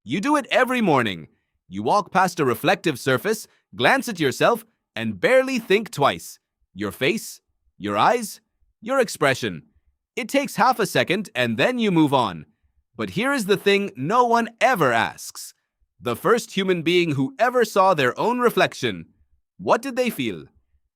You do it every morning. You walk past a reflective surface, glance at yourself, and barely think twice. Your face, your eyes, your expression. It takes half a second and then you move on. But here is the thing no one ever asks. The first human being who ever saw their own reflection, what did they feel?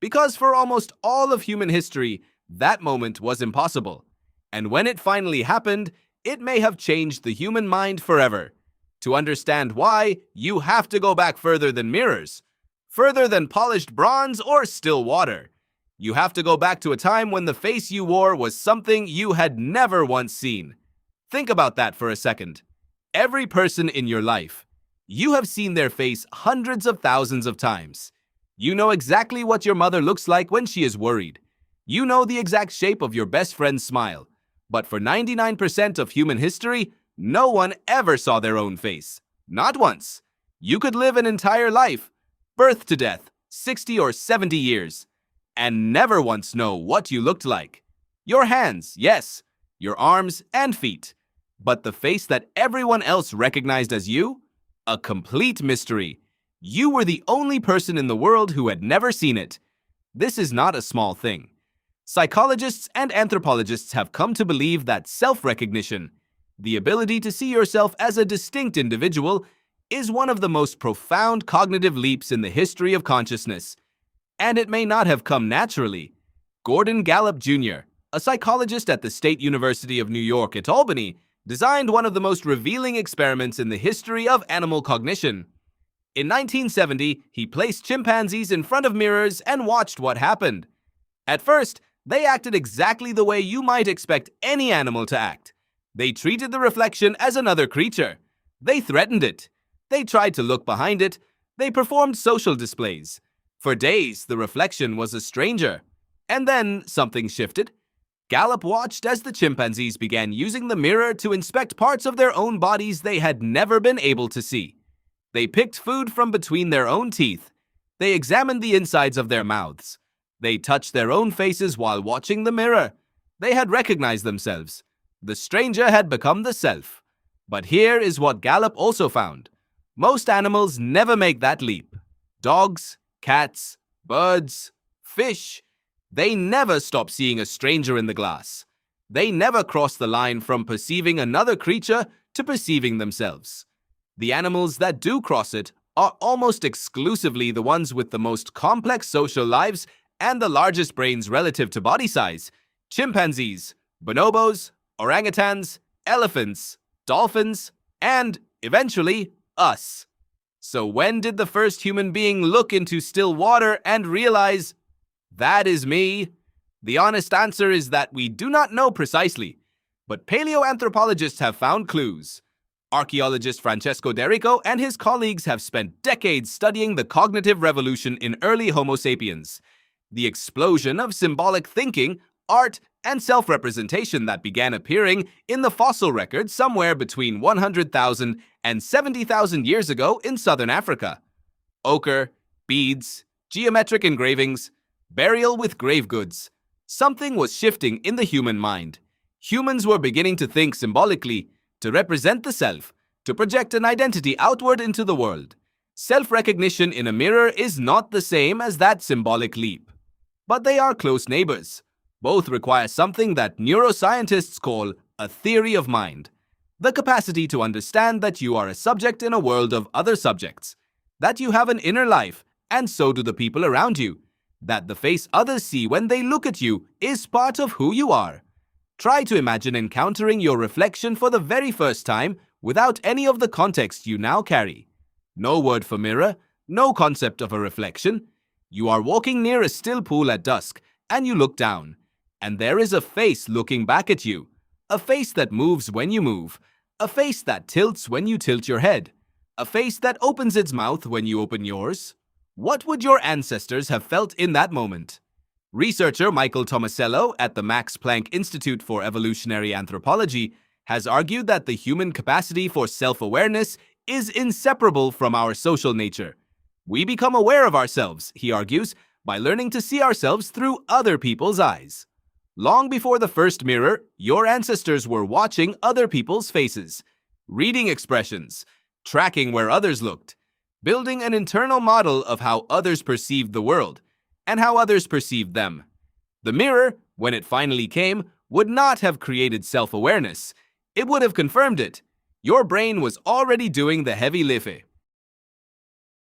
Because for almost all of human history, that moment was impossible. And when it finally happened, it may have changed the human mind forever. To understand why, you have to go back further than mirrors, further than polished bronze or still water. You have to go back to a time when the face you wore was something you had never once seen. Think about that for a second. Every person in your life, you have seen their face hundreds of thousands of times. You know exactly what your mother looks like when she is worried. You know the exact shape of your best friend's smile. But for 99% of human history, no one ever saw their own face. Not once. You could live an entire life, birth to death, 60 or 70 years, and never once know what you looked like. Your hands, yes, your arms and feet. But the face that everyone else recognized as you? A complete mystery. You were the only person in the world who had never seen it. This is not a small thing. Psychologists and anthropologists have come to believe that self-recognition, the ability to see yourself as a distinct individual, is one of the most profound cognitive leaps in the history of consciousness. And it may not have come naturally. Gordon Gallup Jr., a psychologist at the State University of New York at Albany, designed one of the most revealing experiments in the history of animal cognition. In 1970, he placed chimpanzees in front of mirrors and watched what happened. At first, they acted exactly the way you might expect any animal to act. They treated the reflection as another creature. They threatened it. They tried to look behind it. They performed social displays. For days, the reflection was a stranger. And then something shifted. Gallup watched as the chimpanzees began using the mirror to inspect parts of their own bodies they had never been able to see. They picked food from between their own teeth. They examined the insides of their mouths. They touched their own faces while watching the mirror. They had recognized themselves. The stranger had become the self. But here is what Gallup also found. Most animals never make that leap. Dogs, cats, birds, fish, they never stop seeing a stranger in the glass. They never cross the line from perceiving another creature to perceiving themselves. The animals that do cross it are almost exclusively the ones with the most complex social lives and the largest brains relative to body size. Chimpanzees, bonobos, orangutans, elephants, dolphins, and, eventually, us. So when did the first human being look into still water and realize, that is me? The honest answer is that we do not know precisely, but paleoanthropologists have found clues. Archaeologist Francesco D'Errico and his colleagues have spent decades studying the cognitive revolution in early Homo sapiens, the explosion of symbolic thinking, art, and self-representation that began appearing in the fossil record somewhere between 100,000 and 70,000 years ago in southern Africa. Ochre, beads, geometric engravings, burial with grave goods. Something was shifting in the human mind. Humans were beginning to think symbolically, to represent the self, to project an identity outward into the world. Self-recognition in a mirror is not the same as that symbolic leap. But they are close neighbors. Both require something that neuroscientists call a theory of mind. The capacity to understand that you are a subject in a world of other subjects. That you have an inner life, and so do the people around you. That the face others see when they look at you is part of who you are. Try to imagine encountering your reflection for the very first time without any of the context you now carry. No word for mirror, no concept of a reflection. You are walking near a still pool at dusk, and you look down. And there is a face looking back at you. A face that moves when you move. A face that tilts when you tilt your head. A face that opens its mouth when you open yours. What would your ancestors have felt in that moment? Researcher Michael Tomasello at the Max Planck Institute for Evolutionary Anthropology has argued that the human capacity for self-awareness is inseparable from our social nature. We become aware of ourselves, he argues, by learning to see ourselves through other people's eyes. Long before the first mirror, your ancestors were watching other people's faces, reading expressions, tracking where others looked, building an internal model of how others perceived the world and how others perceived them. The mirror, when it finally came, would not have created self-awareness. It would have confirmed it. Your brain was already doing the heavy lifting.